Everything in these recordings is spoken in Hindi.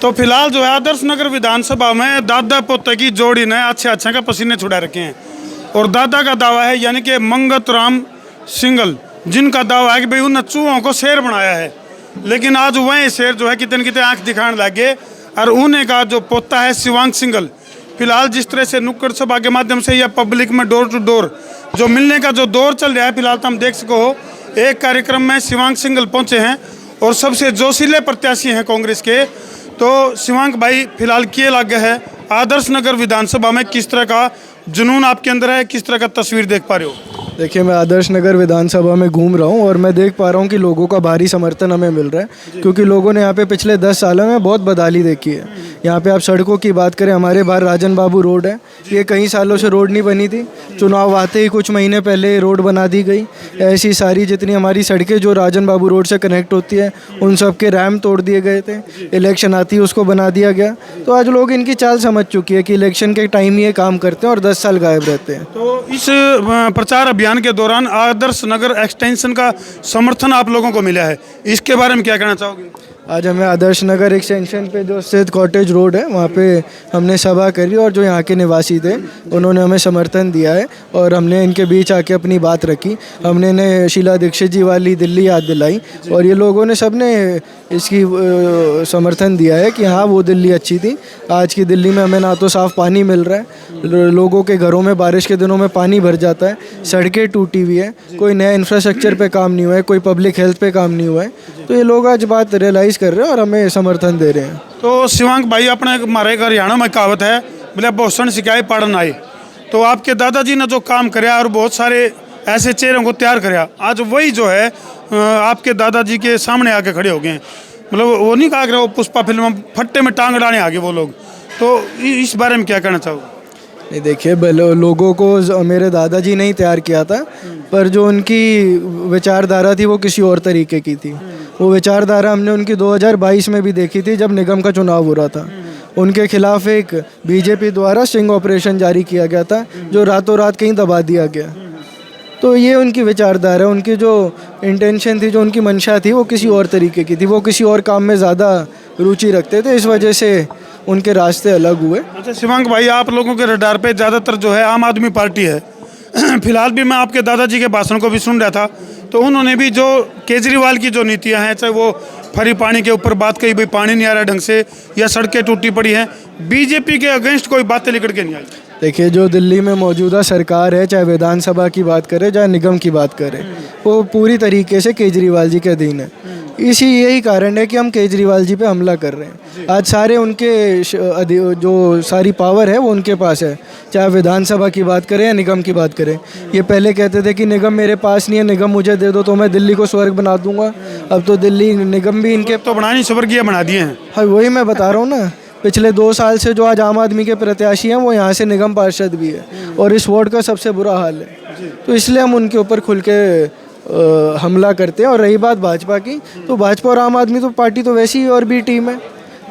तो फिलहाल जो है आदर्श नगर विधानसभा में दादा पोते की जोड़ी ने अच्छे का पसीने छुड़ा रखे हैं। और दादा का दावा है यानी कि मंगत राम सिंगल, जिनका दावा है कि भाई उन चूहों को शेर बनाया है, लेकिन आज वही शेर जो है कितने कितने आंख दिखाने लगे। और उन्हें का जो पोता है शिवांग सिंगल, फिलहाल जिस तरह से नुक्कड़ सभा के माध्यम से या पब्लिक में डोर टू डोर जो मिलने का जो दौर चल रहा है, फिलहाल तो हम देख सको हो एक कार्यक्रम में शिवांग सिंगल पहुंचे हैं और सबसे जोशीले प्रत्याशी हैं कांग्रेस के। तो शिवांग भाई, फिलहाल क्या लगे है आदर्श नगर विधानसभा में, किस तरह का जुनून आपके अंदर है, किस तरह का तस्वीर देख पा रहे हो? देखिए, मैं आदर्श नगर विधानसभा में घूम रहा हूँ और मैं देख पा रहा हूँ कि लोगों का भारी समर्थन हमें मिल रहा है, क्योंकि लोगों ने यहाँ पे पिछले 10 सालों में बहुत बदहाली देखी है। यहाँ पे आप सड़कों की बात करें, हमारे बाहर राजन बाबू रोड है, ये कई सालों से रोड नहीं बनी थी, चुनाव आते ही कुछ महीने पहले रोड बना दी गई। ऐसी सारी जितनी हमारी सड़कें जो राजन बाबू रोड से कनेक्ट होती है, उन सब के रैम तोड़ दिए गए थे, इलेक्शन आती ही उसको बना दिया गया। तो आज लोग इनकी चाल समझ चुकी है कि इलेक्शन के टाइम ये काम करते हैं और 10 साल गायब रहते हैं। तो इस प्रचार अभियान के दौरान आदर्श नगर एक्सटेंशन का समर्थन आप लोगों को मिला है, इसके बारे में क्या कहना चाहोगे? आज हमें आदर्श नगर एक्सटेंशन पे जो स्थित कॉटेज रोड है, वहाँ पे हमने सभा करी और जो यहाँ के निवासी थे उन्होंने हमें समर्थन दिया है और हमने इनके बीच आके अपनी बात रखी। हमने इन्हें शीला दीक्षित जी वाली दिल्ली याद दिलाई और ये लोगों ने सबने इसकी समर्थन दिया है कि हाँ, वो दिल्ली अच्छी थी। आज की दिल्ली में हमें ना तो साफ़ पानी मिल रहा है, लोगों के घरों में बारिश के दिनों में पानी भर जाता है, सड़कें टूटी हुई है, कोई नया इंफ्रास्ट्रक्चर पे काम नहीं हुआ है, कोई पब्लिक हेल्थ पे काम नहीं हुआ है। तो ये लोग आज बात रियलाइज़ कर रहे हैं और हमें समर्थन दे रहे हैं। तो शिवांग भाई, अपने हमारे हरियाणा में कहावत है, बोले भूषण सिखाए पढ़न आए। तो आपके दादाजी ने जो काम कराया और बहुत सारे ऐसे चेहरों को तैयार कराया, आज वही जो है आपके दादाजी के सामने आके खड़े हो गए हैं। मतलब वो नहीं कहा कि वो पुष्पा फिल्म में फट्टे में टांग डालने आगे वो लोग। तो इस बारे में क्या कहना चाहोगे? नहीं, देखिए, लोगों को मेरे दादाजी ने ही तैयार किया था, पर जो उनकी विचारधारा थी वो किसी और तरीके की थी। वो विचारधारा हमने उनकी 2022 में भी देखी थी, जब निगम का चुनाव हो रहा था। उनके खिलाफ एक बीजेपी द्वारा स्टिंग ऑपरेशन जारी किया गया था, जो रातों रात कहीं दबा दिया गया। तो ये उनकी विचारधारा, उनकी जो इंटेंशन थी, जो उनकी मंशा थी, वो किसी और तरीके की थी। वो किसी और काम में ज़्यादा रुचि रखते थे, इस वजह से उनके रास्ते अलग हुए। अच्छा शिवांग भाई, आप लोगों के रडार पे ज़्यादातर जो है आम आदमी पार्टी है। फिलहाल भी मैं आपके दादाजी के भाषण को भी सुन रहा था, तो उन्होंने भी जो केजरीवाल की जो नीतियां हैं, चाहे वो फ्री पानी के ऊपर बात कही, भाई पानी नहीं आ रहा ढंग से, या सड़कें टूटी पड़ी हैं, बीजेपी के अगेंस्ट कोई बातें निकल के नहीं आई। देखिए, जो दिल्ली में मौजूदा सरकार है, चाहे विधानसभा की बात करें चाहे निगम की बात करें, वो पूरी तरीके से केजरीवाल जी के अधीन है। यही कारण है कि हम केजरीवाल जी पे हमला कर रहे हैं। आज सारे उनके जो सारी पावर है वो उनके पास है, चाहे विधानसभा की बात करें या निगम की बात करें। ये पहले कहते थे कि निगम मेरे पास नहीं है, निगम मुझे दे दो तो मैं दिल्ली को स्वर्ग बना दूंगा। अब तो दिल्ली निगम भी इनके तो बनानी स्वर्गीय बना दिए हैं। हाँ, वही मैं बता रहा हूँ ना। पिछले 2 साल से जो आज आम आदमी के प्रत्याशी हैं, वो यहाँ से निगम पार्षद भी है और इस वार्ड का सबसे बुरा हाल है। तो इसलिए हम उनके ऊपर खुल के हमला करते हैं। और रही बात भाजपा की, तो भाजपा और आम आदमी तो पार्टी तो वैसी ही और भी टीम है।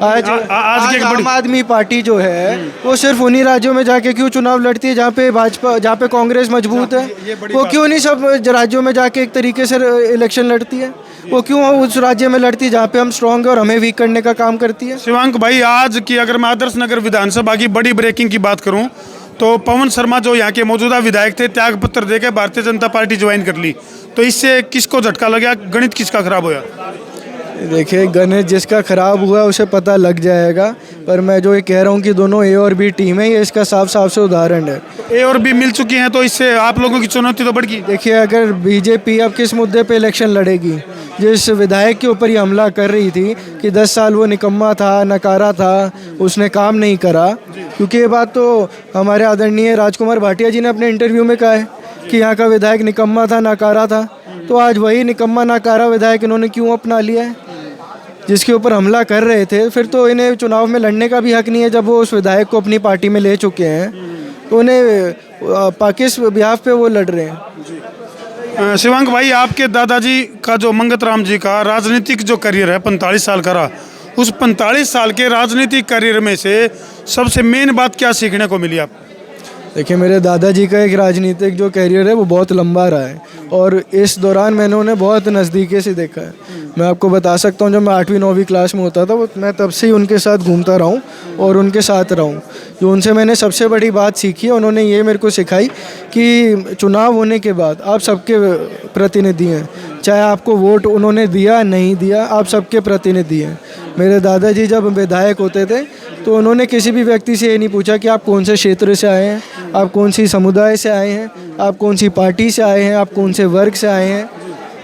आज आम आदमी पार्टी जो है वो सिर्फ उन्हीं राज्यों में जाके क्यों चुनाव लड़ती है जहाँ पे भाजपा, जहाँ पे कांग्रेस मजबूत है? वो क्यों नहीं सब राज्यों में जाके एक तरीके से इलेक्शन लड़ती है? वो क्यों उस राज्य में लड़ती है जहाँ पे हम स्ट्रांग है और हमें वीक करने का काम करती है? शिवांक भाई, आज की अगर मैं आदर्श नगर विधानसभा की बड़ी ब्रेकिंग की बात करूं, तो पवन शर्मा जो यहाँ के मौजूदा विधायक थे, त्याग पत्र देकर भारतीय जनता पार्टी ज्वाइन कर ली। तो इससे किसको झटका लगा, गणित किसका खराब हुआ? देखिए, गणित जिसका खराब हुआ उसे पता लग जाएगा, पर मैं जो ये कह रहा हूँ कि दोनों ए और बी टीम है, ये इसका साफ साफ से उदाहरण है। ए और बी मिल चुकी हैं, तो इससे आप लोगों की चुनौती तो बढ़ गई। देखिए, अगर बीजेपी अब किस मुद्दे पे इलेक्शन लड़ेगी? जिस विधायक के ऊपर ये हमला कर रही थी कि 10 साल वो निकम्मा था, नकारा था, उसने काम नहीं करा, क्योंकि ये बात तो हमारे आदरणीय राजकुमार भाटिया जी ने अपने इंटरव्यू में कहा है कि यहाँ का विधायक निकम्मा था, नकारा था। तो आज वही निकम्मा नकारा विधायक इन्होंने क्यों अपना लिया है, जिसके ऊपर हमला कर रहे थे? फिर तो इन्हें चुनाव में लड़ने का भी हक नहीं है। जब वो उस विधायक को अपनी पार्टी में ले चुके हैं, तो उन्हें किस बिहाफ पे वो लड़ रहे हैं? शिवांक भाई, आपके दादाजी का जो मंगत राम जी का राजनीतिक जो करियर है 45 साल का रहा, उस 45 साल के राजनीतिक करियर में से सबसे मेन बात क्या सीखने को मिली आपको? देखिए, मेरे दादाजी का एक राजनीतिक जो कैरियर है वो बहुत लंबा रहा है और इस दौरान मैंने उन्हें बहुत नज़दीकी से देखा है। मैं आपको बता सकता हूँ, जब मैं 8वीं 9वीं क्लास में होता था वो मैं तब से ही उनके साथ घूमता रहा हूँ और उनके साथ रहा हूँ। जो उनसे मैंने सबसे बड़ी बात सीखी है, उन्होंने ये मेरे को सिखाई कि चुनाव होने के बाद आप सबके प्रतिनिधि हैं। चाहे आपको वोट उन्होंने दिया नहीं दिया, आप सबके प्रतिनिधि हैं। मेरे दादाजी जब विधायक होते थे तो उन्होंने किसी भी व्यक्ति से ये नहीं पूछा कि आप कौन से क्षेत्र से आए हैं, आप कौन सी समुदाय से आए हैं, आप कौन सी पार्टी से आए हैं, आप कौन से वर्ग से आए हैं।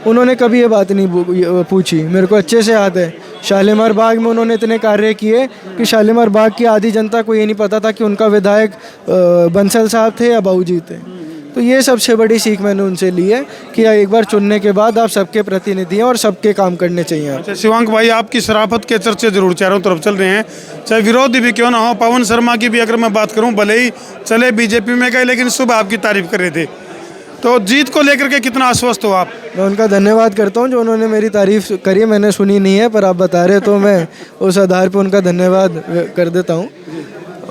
उन्होंने कभी ये बात नहीं पूछी। मेरे को अच्छे से याद है, शालीमार बाग में उन्होंने इतने कार्य किए कि शालीमार बाग की आधी जनता को ये नहीं पता था कि उनका विधायक बंसल साहब थे या बाबूजी थे। तो ये सबसे बड़ी सीख मैंने उनसे ली है कि एक बार चुनने के बाद आप सबके प्रतिनिधि हैं और सबके काम करने चाहिए। अच्छा शिवांक भाई, आपकी शराफत के चर्चे जरूर चारों तरफ चल रहे हैं, चाहे विरोधी भी क्यों ना हो। पवन शर्मा की भी अगर मैं बात करूं, भले ही चले बीजेपी में गए, लेकिन सुबह आपकी तारीफ कर रहे थे। तो जीत को लेकर के कितना आश्वस्त हो आप? मैं उनका धन्यवाद करता हूं जो उन्होंने मेरी तारीफ करी। मैंने सुनी नहीं है, पर आप बता रहे तो मैं उस आधार पर उनका धन्यवाद कर देता हूं।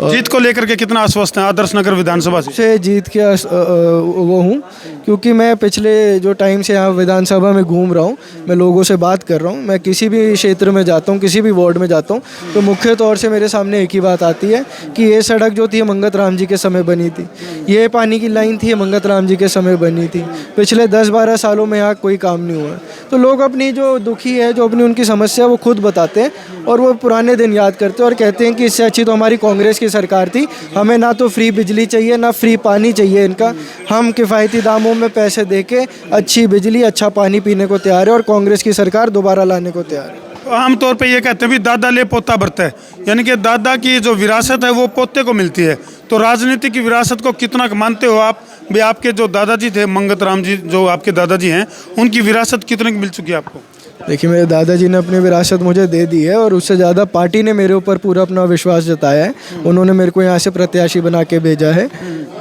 जीत को लेकर के कितना आश्वस्त हैं आदर्श नगर विधानसभा से? जीत के वो हूँ क्योंकि मैं पिछले जो टाइम से यहाँ विधानसभा में घूम रहा हूँ, मैं लोगों से बात कर रहा हूँ। मैं किसी भी क्षेत्र में जाता हूँ, किसी भी वार्ड में जाता हूँ, तो मुख्य तौर से मेरे सामने एक ही बात आती है कि ये सड़क जो थी मंगत राम जी के समय बनी थी, ये पानी की लाइन थी मंगत राम जी के समय बनी थी। पिछले 10-12 सालों में यहाँ कोई काम नहीं हुआ। तो लोग अपनी जो दुखी है, जो अपनी उनकी समस्या वो खुद बताते हैं और वो पुराने दिन याद करते हैं और कहते हैं कि इससे अच्छी तो हमारी कांग्रेस की सरकार थी। हमें ना तो फ्री बिजली चाहिए, ना फ्री पानी चाहिए इनका। हम किफ़ायती दामों में पैसे देके अच्छी बिजली, अच्छा पानी पीने को तैयार है और कांग्रेस की सरकार दोबारा लाने को तैयार है। आमतौर पे ये कहते हैं भी दादा ले पोता बरता है, यानी कि दादा की जो विरासत है वो पोते को मिलती है। तो राजनीति की विरासत को कितना मानते हो आप भी? आपके जो दादाजी थे मंगत राम जी, जो आपके दादाजी हैं, उनकी विरासत कितने की मिल चुकी है आपको? देखिए, मेरे दादाजी ने अपनी विरासत मुझे दे दी है और उससे ज़्यादा पार्टी ने मेरे ऊपर पूरा अपना विश्वास जताया है। उन्होंने मेरे को यहाँ से प्रत्याशी बना के भेजा है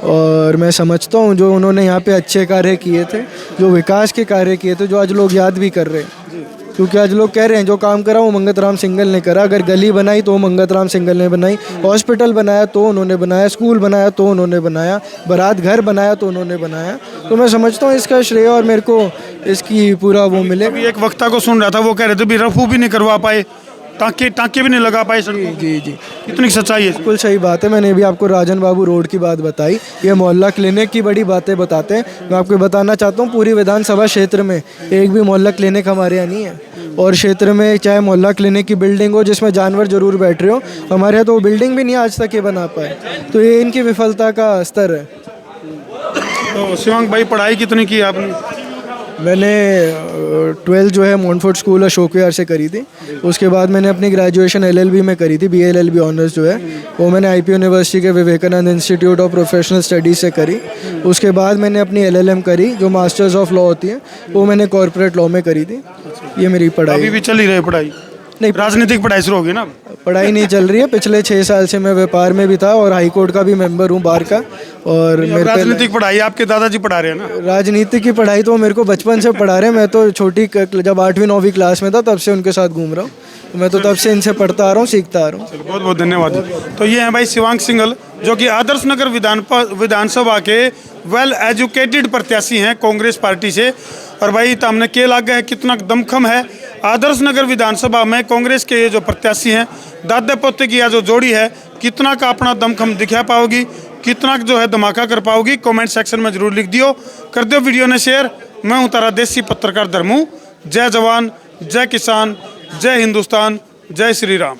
और मैं समझता हूँ जो उन्होंने यहाँ पे अच्छे कार्य किए थे, जो विकास के कार्य किए थे, जो आज लोग याद भी कर रहे हैं। क्योंकि आज लोग कह रहे हैं जो काम करा वो मंगत राम सिंगल ने करा। अगर गली बनाई तो मंगत राम सिंगल ने बनाई, हॉस्पिटल बनाया तो उन्होंने बनाया, स्कूल बनाया तो उन्होंने बनाया, बारात घर बनाया तो उन्होंने बनाया। तो मैं समझता हूँ इसका श्रेय और मेरे को इसकी पूरा वो मिले। अभी एक वक्ता को सुन रहा था, वो कह रहे थे भी रफू भी नहीं करवा पाए, टाँके भी नहीं लगा पाए। जी जी, कितनी सच्चाई है? बिल्कुल सही बात है। मैंने भी आपको राजन बाबू रोड की बात बताई, ये मोहल्ला क्लिनिक की बड़ी बातें बताते हैं। मैं आपको बताना चाहता हूँ पूरी विधानसभा क्षेत्र में एक भी मोहल्ला क्लिनिक हमारे यहाँ नहीं है। और क्षेत्र में चाहे मोहल्ला क्लिनिक की बिल्डिंग हो जिसमें जानवर जरूर बैठ रहे हो, हमारे यहाँ तो वो बिल्डिंग भी नहीं आज तक ये बना पाए। तो ये इनकी विफलता का स्तर है। तो शिवांक भाई, पढ़ाई कितनी की आपने? मैंने 12 जो है मोंटफोर्ट स्कूल अशोक विहार से करी थी। उसके बाद मैंने अपनी ग्रेजुएशन LLB में करी थी। BA-LLB ऑनर्स जो है वो मैंने IP यूनिवर्सिटी के Vivekananda institute of professional studies से करी। उसके बाद मैंने अपनी LLM करी, जो मास्टर्स ऑफ लॉ होती है, वो मैंने कॉर्पोरेट लॉ में करी थी। ये मेरी पढ़ाई। अभी भी चल ही रही पढ़ाई? नहीं, राजनीतिक पढ़ाई शुरू होगी ना? पढ़ाई नहीं चल रही है। पिछले 6 साल से मैं व्यापार में भी था और हाई कोर्ट का भी मेंबर हूँ बार का। और मेरे राजनीतिक पढ़ाई आपके दादाजी पढ़ा रहे हैं ना? राजनीति की पढ़ाई तो मेरे को बचपन से पढ़ा रहे हैं। मैं तो छोटी जब 8वीं 9वीं क्लास में था तब से उनके साथ घूम रहा हूँ। तो मैं तो तब से इनसे पढ़ता आ रहा हूँ, सीखता आ रहा हूँ। बहुत बहुत धन्यवाद। तो ये हैं भाई शिवांक सिंगल, जो कि आदर्श नगर विधानसभा के वेल एजुकेटेड प्रत्याशी हैं कांग्रेस पार्टी से। और भाई तो हमने के लागे है कितना दमखम है आदर्श नगर विधानसभा में कांग्रेस के ये जो प्रत्याशी हैं, दादा पोते की यह जो जोड़ी है, कितना का अपना दमखम दिखा पाओगी, कितना जो है धमाका कर पाओगी, कमेंट सेक्शन में जरूर लिख दियो, कर दो वीडियो ने शेयर। मैं हूँ तारा देसी पत्रकार धर्मू। जय जवान, जय किसान, जय हिंदुस्तान, जय श्री राम।